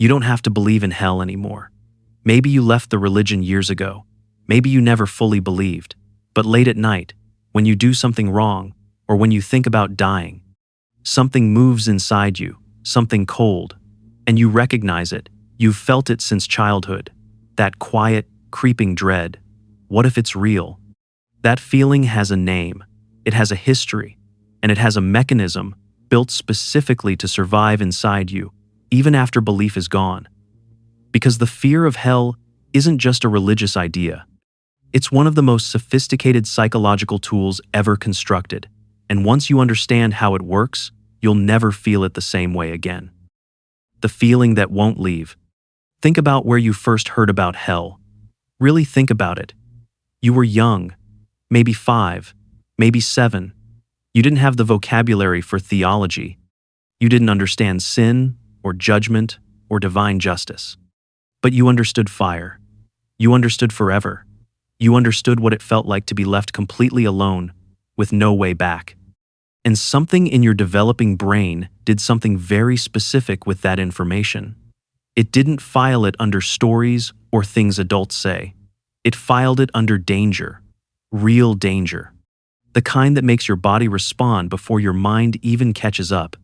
You don't have to believe in hell anymore. Maybe you left the religion years ago. Maybe you never fully believed. But late at night, when you do something wrong, or when you think about dying, something moves inside you, something cold, and you recognize it. You've felt it since childhood. That quiet, creeping dread. What if it's real? That feeling has a name, it has a history, and it has a mechanism built specifically to survive inside you, even after belief is gone. Because the fear of hell isn't just a religious idea. It's one of the most sophisticated psychological tools ever constructed, and once you understand how it works, you'll never feel it the same way again. The feeling that won't leave. Think about where you first heard about hell. Really think about it. You were young, maybe 5, maybe 7. You didn't have the vocabulary for theology. You didn't understand sin, or judgment, or divine justice. But you understood fire. You understood forever. You understood what it felt like to be left completely alone, with no way back. And something in your developing brain did something very specific with that information. It didn't file it under stories or things adults say. It filed it under danger, real danger. The kind that makes your body respond before your mind even catches up.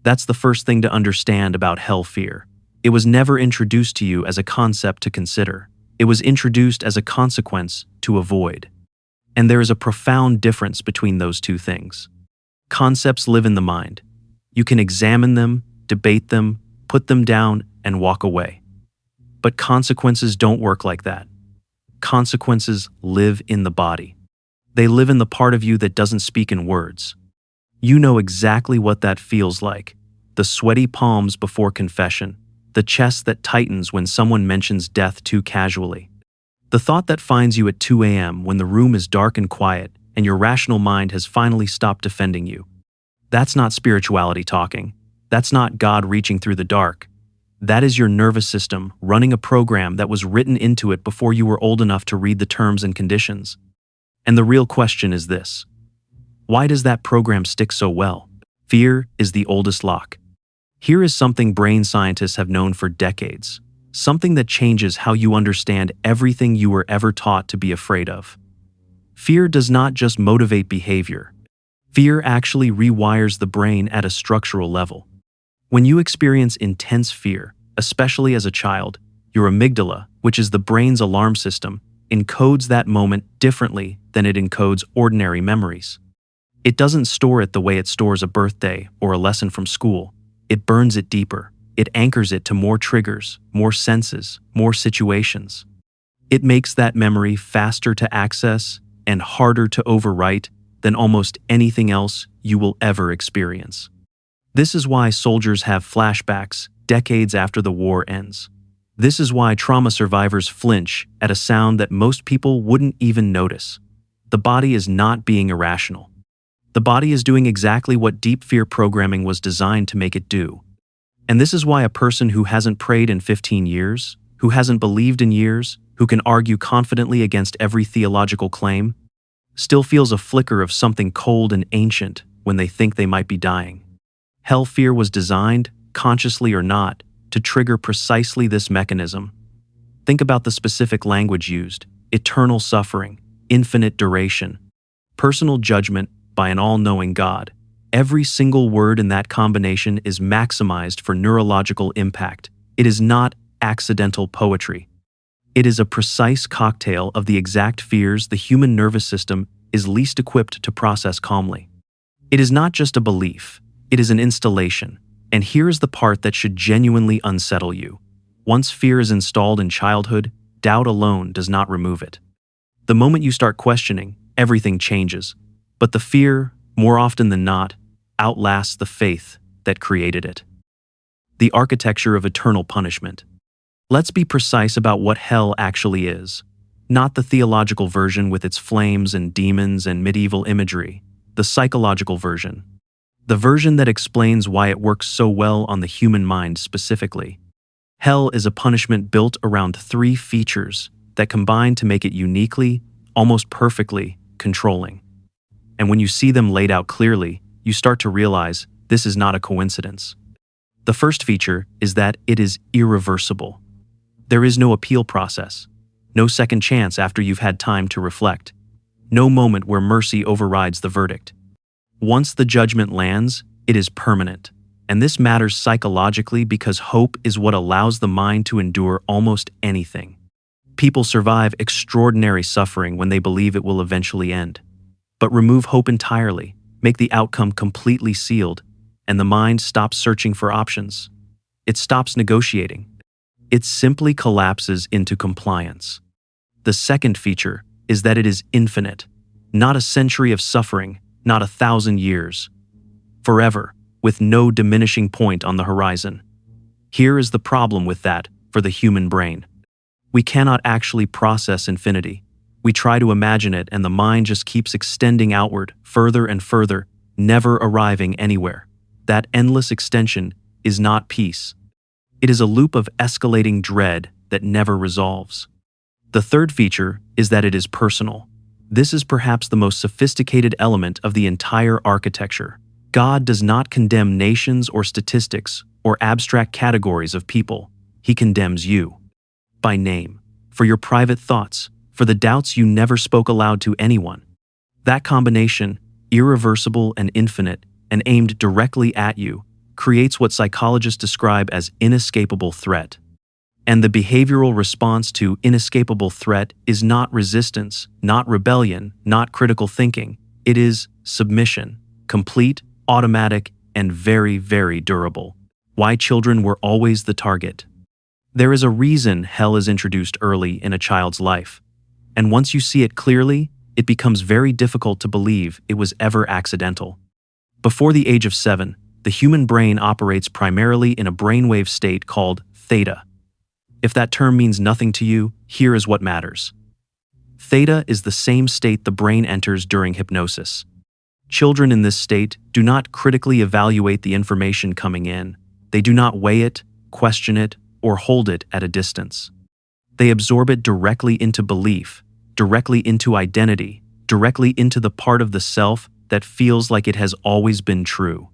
That's the first thing to understand about hell fear. It was never introduced to you as a concept to consider. It was introduced as a consequence to avoid. And there is a profound difference between those two things. Concepts live in the mind. You can examine them, debate them, put them down, and walk away. But consequences don't work like that. Consequences live in the body. They live in the part of you that doesn't speak in words. You know exactly what that feels like. The sweaty palms before confession. The chest that tightens when someone mentions death too casually. The thought that finds you at 2 a.m. when the room is dark and quiet and your rational mind has finally stopped defending you. That's not spirituality talking. That's not God reaching through the dark. That is your nervous system running a program that was written into it before you were old enough to read the terms and conditions. And the real question is this: why does that program stick so well? Fear is the oldest lock. Here is something brain scientists have known for decades, something that changes how you understand everything you were ever taught to be afraid of. Fear does not just motivate behavior. Fear actually rewires the brain at a structural level. When you experience intense fear, especially as a child, your amygdala, which is the brain's alarm system, encodes that moment differently than it encodes ordinary memories. It doesn't store it the way it stores a birthday or a lesson from school. It burns it deeper. It anchors it to more triggers, more senses, more situations. It makes that memory faster to access and harder to overwrite than almost anything else you will ever experience. This is why soldiers have flashbacks decades after the war ends. This is why trauma survivors flinch at a sound that most people wouldn't even notice. The body is not being irrational. The body is doing exactly what deep fear programming was designed to make it do. And this is why a person who hasn't prayed in 15 years, who hasn't believed in years, who can argue confidently against every theological claim, still feels a flicker of something cold and ancient when they think they might be dying. Hell fear was designed, consciously or not, to trigger precisely this mechanism. Think about the specific language used: eternal suffering, infinite duration, personal judgment by an all-knowing God. Every single word in that combination is maximized for neurological impact. It is not accidental poetry. It is a precise cocktail of the exact fears the human nervous system is least equipped to process calmly. It is not just a belief, it is an installation. And here is the part that should genuinely unsettle you. Once fear is installed in childhood, doubt alone does not remove it. The moment you start questioning, everything changes. But the fear, more often than not, outlasts the faith that created it. The architecture of eternal punishment. Let's be precise about what hell actually is. Not the theological version with its flames and demons and medieval imagery. The psychological version. The version that explains why it works so well on the human mind specifically. Hell is a punishment built around 3 features that combine to make it uniquely, almost perfectly, controlling. And when you see them laid out clearly, you start to realize this is not a coincidence. The first feature is that it is irreversible. There is no appeal process, no second chance after you've had time to reflect, no moment where mercy overrides the verdict. Once the judgment lands, it is permanent. And this matters psychologically because hope is what allows the mind to endure almost anything. People survive extraordinary suffering when they believe it will eventually end. But remove hope entirely, make the outcome completely sealed, and the mind stops searching for options. It stops negotiating. It simply collapses into compliance. The second feature is that it is infinite, not a century of suffering, not 1,000 years. Forever, with no diminishing point on the horizon. Here is the problem with that for the human brain. We cannot actually process infinity. We try to imagine it and the mind just keeps extending outward, further and further, never arriving anywhere. That endless extension is not peace. It is a loop of escalating dread that never resolves. The third feature is that it is personal. This is perhaps the most sophisticated element of the entire architecture. God does not condemn nations or statistics or abstract categories of people. He condemns you. By name, for your private thoughts, for the doubts you never spoke aloud to anyone. That combination, irreversible and infinite, and aimed directly at you, creates what psychologists describe as inescapable threat. And the behavioral response to inescapable threat is not resistance, not rebellion, not critical thinking. It is submission, complete, automatic, and very, very durable. Why children were always the target. There is a reason hell is introduced early in a child's life. And once you see it clearly, it becomes very difficult to believe it was ever accidental. Before the age of 7, the human brain operates primarily in a brainwave state called theta. If that term means nothing to you, here is what matters. Theta is the same state the brain enters during hypnosis. Children in this state do not critically evaluate the information coming in. They do not weigh it, question it, or hold it at a distance. They absorb it directly into belief, directly into identity, directly into the part of the self that feels like it has always been true.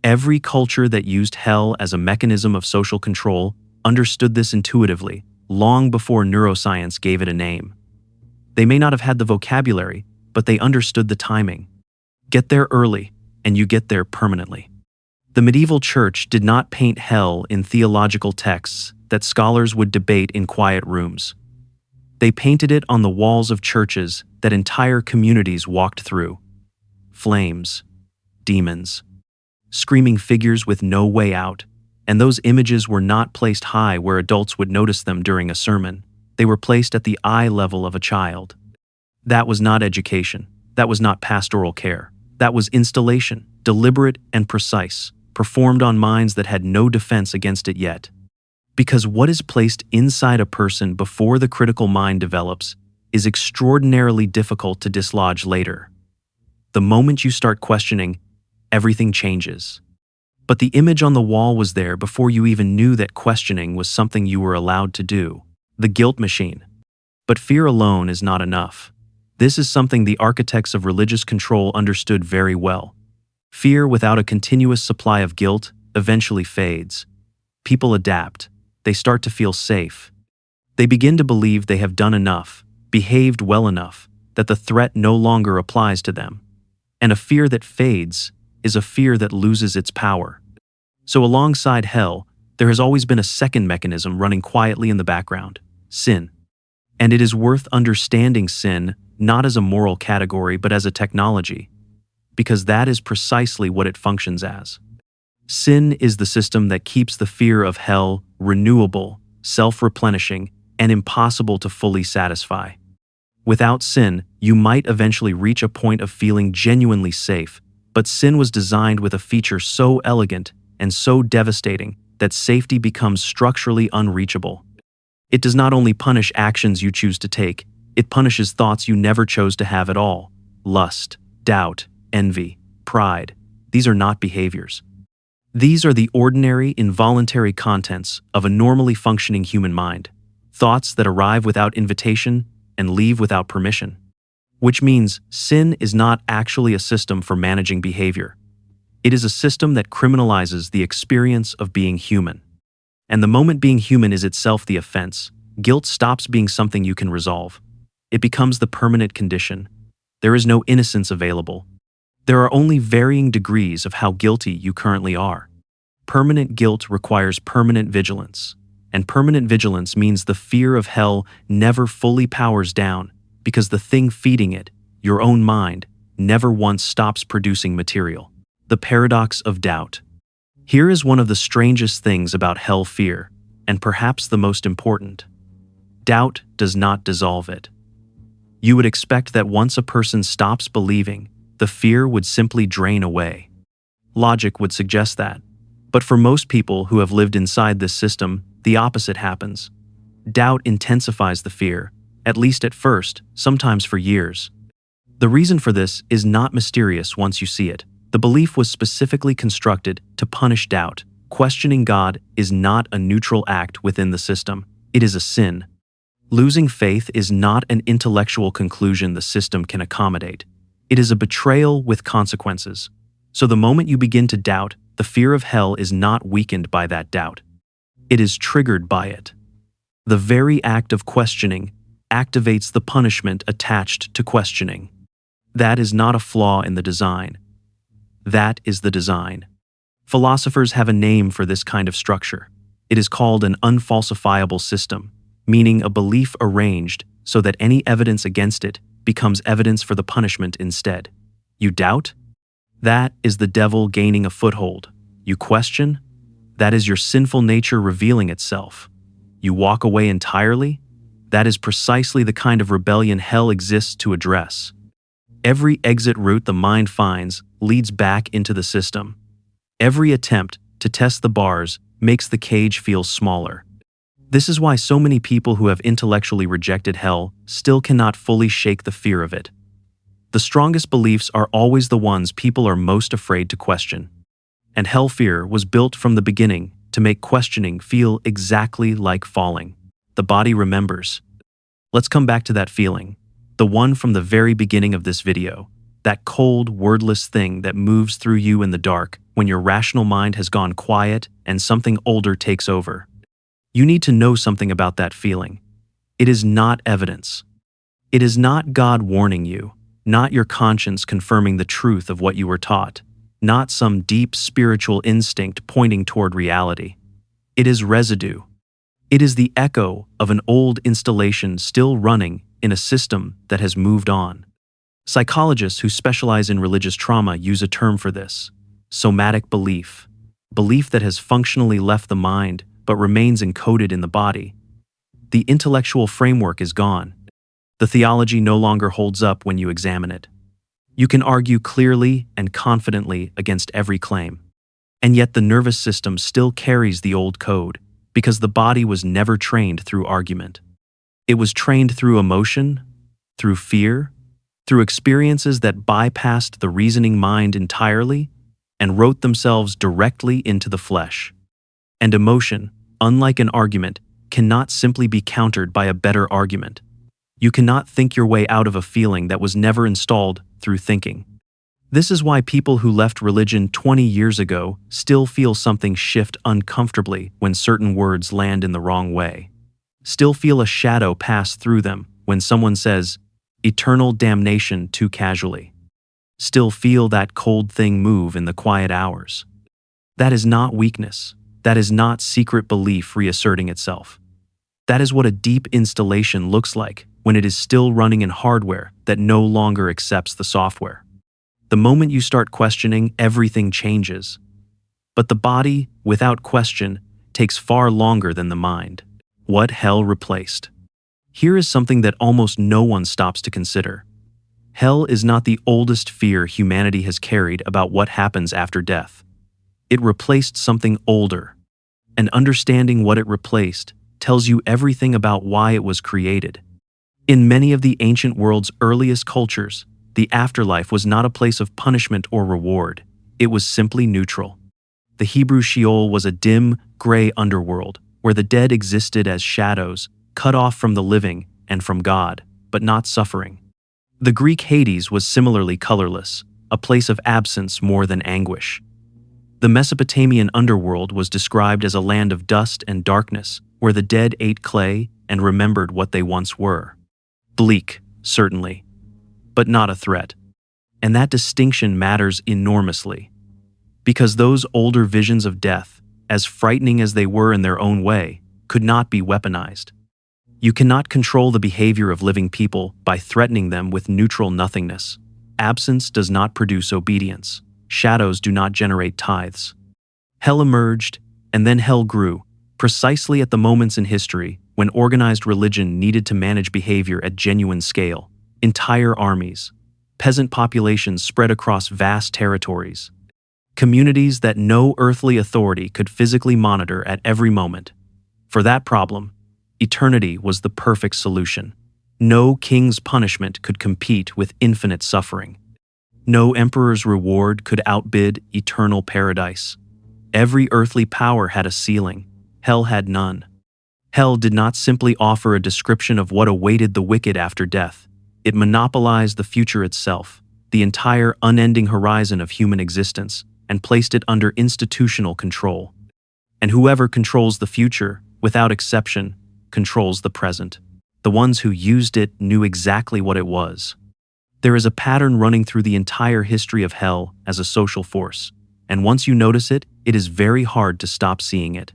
Every culture that used hell as a mechanism of social control understood this intuitively, long before neuroscience gave it a name. They may not have had the vocabulary, but they understood the timing. Get there early, and you get there permanently. The medieval church did not paint hell in theological texts that scholars would debate in quiet rooms. They painted it on the walls of churches that entire communities walked through. Flames, demons, screaming figures with no way out, and those images were not placed high where adults would notice them during a sermon. They were placed at the eye level of a child. That was not education. That was not pastoral care. That was installation, deliberate and precise, performed on minds that had no defense against it yet. Because what is placed inside a person before the critical mind develops is extraordinarily difficult to dislodge later. The moment you start questioning, everything changes. But the image on the wall was there before you even knew that questioning was something you were allowed to do. The guilt machine. But fear alone is not enough. This is something the architects of religious control understood very well. Fear without a continuous supply of guilt eventually fades. People adapt. They start to feel safe. They begin to believe they have done enough, behaved well enough, that the threat no longer applies to them. And a fear that fades is a fear that loses its power. So alongside hell, there has always been a second mechanism running quietly in the background: sin. And it is worth understanding sin not as a moral category but as a technology, because that is precisely what it functions as. Sin is the system that keeps the fear of hell renewable, self-replenishing, and impossible to fully satisfy. Without sin, you might eventually reach a point of feeling genuinely safe, but sin was designed with a feature so elegant and so devastating that safety becomes structurally unreachable. It does not only punish actions you choose to take, it punishes thoughts you never chose to have at all. Lust, doubt, envy, pride. These are not behaviors. These are the ordinary, involuntary contents of a normally functioning human mind. Thoughts that arrive without invitation and leave without permission. Which means sin is not actually a system for managing behavior. It is a system that criminalizes the experience of being human. And the moment being human is itself the offense, guilt stops being something you can resolve. It becomes the permanent condition. There is no innocence available. There are only varying degrees of how guilty you currently are. Permanent guilt requires permanent vigilance, and permanent vigilance means the fear of hell never fully powers down because the thing feeding it, your own mind, never once stops producing material. The paradox of doubt. Here is one of the strangest things about hell fear, and perhaps the most important. Doubt does not dissolve it. You would expect that once a person stops believing, the fear would simply drain away. Logic would suggest that. But for most people who have lived inside this system, the opposite happens. Doubt intensifies the fear, at least at first, sometimes for years. The reason for this is not mysterious once you see it. The belief was specifically constructed to punish doubt. Questioning God is not a neutral act within the system. It is a sin. Losing faith is not an intellectual conclusion the system can accommodate. It is a betrayal with consequences. So the moment you begin to doubt, the fear of hell is not weakened by that doubt. It is triggered by it. The very act of questioning activates the punishment attached to questioning. That is not a flaw in the design. That is the design. Philosophers have a name for this kind of structure. It is called an unfalsifiable system, meaning a belief arranged so that any evidence against it becomes evidence for the punishment instead. You doubt? That is the devil gaining a foothold. You question? That is your sinful nature revealing itself. You walk away entirely? That is precisely the kind of rebellion hell exists to address. Every exit route the mind finds leads back into the system. Every attempt to test the bars makes the cage feel smaller. This is why so many people who have intellectually rejected hell still cannot fully shake the fear of it. The strongest beliefs are always the ones people are most afraid to question. And hell fear was built from the beginning to make questioning feel exactly like falling. The body remembers. Let's come back to that feeling. The one from the very beginning of this video. That cold, wordless thing that moves through you in the dark when your rational mind has gone quiet and something older takes over. You need to know something about that feeling. It is not evidence. It is not God warning you, not your conscience confirming the truth of what you were taught, not some deep spiritual instinct pointing toward reality. It is residue. It is the echo of an old installation still running in a system that has moved on. Psychologists who specialize in religious trauma use a term for this: somatic belief, belief that has functionally left the mind but remains encoded in the body. The intellectual framework is gone. The theology no longer holds up when you examine it. You can argue clearly and confidently against every claim. And yet the nervous system still carries the old code because the body was never trained through argument. It was trained through emotion, through fear, through experiences that bypassed the reasoning mind entirely and wrote themselves directly into the flesh. And emotion, unlike an argument, cannot simply be countered by a better argument. You cannot think your way out of a feeling that was never installed through thinking. This is why people who left religion 20 years ago still feel something shift uncomfortably when certain words land in the wrong way. Still feel a shadow pass through them when someone says, "eternal damnation," too casually. Still feel that cold thing move in the quiet hours. That is not weakness. That is not secret belief reasserting itself. That is what a deep installation looks like when it is still running in hardware that no longer accepts the software. The moment you start questioning, everything changes. But the body, without question, takes far longer than the mind. What hell replaced? Here is something that almost no one stops to consider. Hell is not the oldest fear humanity has carried about what happens after death. It replaced something older. And understanding what it replaced tells you everything about why it was created. In many of the ancient world's earliest cultures, the afterlife was not a place of punishment or reward. It was simply neutral. The Hebrew Sheol was a dim, gray underworld where the dead existed as shadows, cut off from the living and from God, but not suffering. The Greek Hades was similarly colorless, a place of absence more than anguish. The Mesopotamian underworld was described as a land of dust and darkness, where the dead ate clay and remembered what they once were. Bleak, certainly, but not a threat. And that distinction matters enormously, because those older visions of death, as frightening as they were in their own way, could not be weaponized. You cannot control the behavior of living people by threatening them with neutral nothingness. Absence does not produce obedience. Shadows do not generate tithes. Hell emerged, and then hell grew, precisely at the moments in history when organized religion needed to manage behavior at genuine scale. Entire armies, peasant populations spread across vast territories, communities that no earthly authority could physically monitor at every moment. For that problem, eternity was the perfect solution. No king's punishment could compete with infinite suffering. No emperor's reward could outbid eternal paradise. Every earthly power had a ceiling. Hell had none. Hell did not simply offer a description of what awaited the wicked after death. It monopolized the future itself, the entire unending horizon of human existence, and placed it under institutional control. And whoever controls the future, without exception, controls the present. The ones who used it knew exactly what it was. There is a pattern running through the entire history of hell as a social force, and once you notice it, it is very hard to stop seeing it.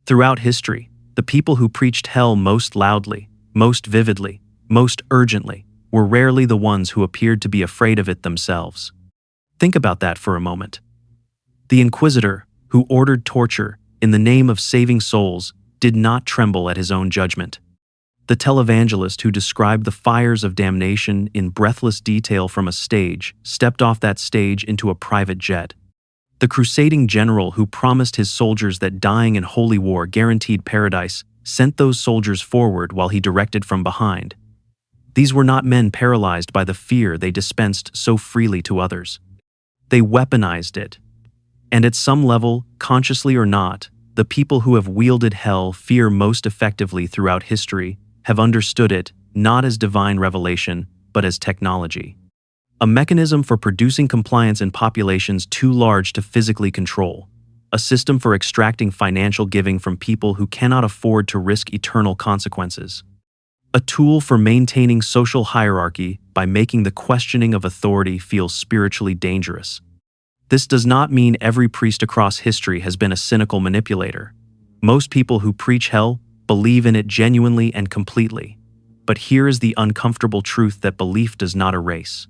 Throughout history, the people who preached hell most loudly, most vividly, most urgently, were rarely the ones who appeared to be afraid of it themselves. Think about that for a moment. The Inquisitor, who ordered torture in the name of saving souls, did not tremble at his own judgment. The televangelist who described the fires of damnation in breathless detail from a stage stepped off that stage into a private jet. The crusading general who promised his soldiers that dying in holy war guaranteed paradise sent those soldiers forward while he directed from behind. These were not men paralyzed by the fear they dispensed so freely to others. They weaponized it. And at some level, consciously or not, the people who have wielded hell fear most effectively throughout history have understood it not as divine revelation, but as technology. A mechanism for producing compliance in populations too large to physically control. A system for extracting financial giving from people who cannot afford to risk eternal consequences. A tool for maintaining social hierarchy by making the questioning of authority feel spiritually dangerous. This does not mean every priest across history has been a cynical manipulator. Most people who preach hell believe in it genuinely and completely. But here is the uncomfortable truth that belief does not erase.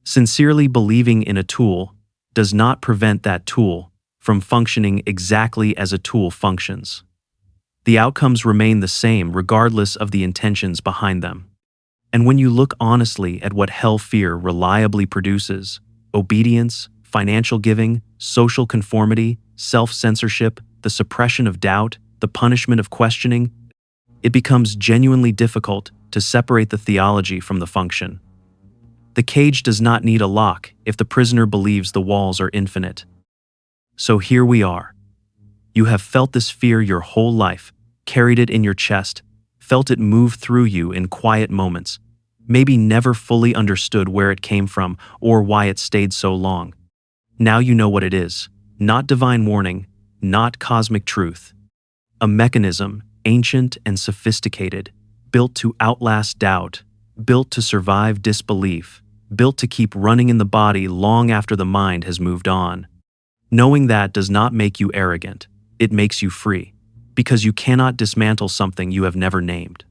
Sincerely believing in a tool does not prevent that tool from functioning exactly as a tool functions. The outcomes remain the same regardless of the intentions behind them. And when you look honestly at what hell fear reliably produces, obedience, financial giving, social conformity, self-censorship, the suppression of doubt, the punishment of questioning, it becomes genuinely difficult to separate the theology from the function. The cage does not need a lock if the prisoner believes the walls are infinite. So here we are. You have felt this fear your whole life, carried it in your chest, felt it move through you in quiet moments, maybe never fully understood where it came from or why it stayed so long. Now you know what it is. Not divine warning, not cosmic truth. A mechanism, ancient and sophisticated, built to outlast doubt, built to survive disbelief, built to keep running in the body long after the mind has moved on. Knowing that does not make you arrogant. It makes you free, because you cannot dismantle something you have never named.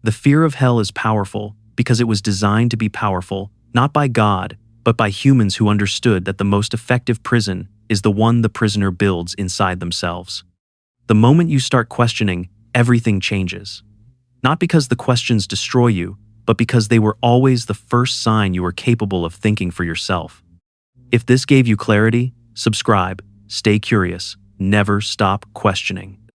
The fear of hell is powerful because it was designed to be powerful, not by God, but by humans who understood that the most effective prison is the one the prisoner builds inside themselves. The moment you start questioning, everything changes. Not because the questions destroy you, but because they were always the first sign you were capable of thinking for yourself. If this gave you clarity, subscribe, stay curious, never stop questioning.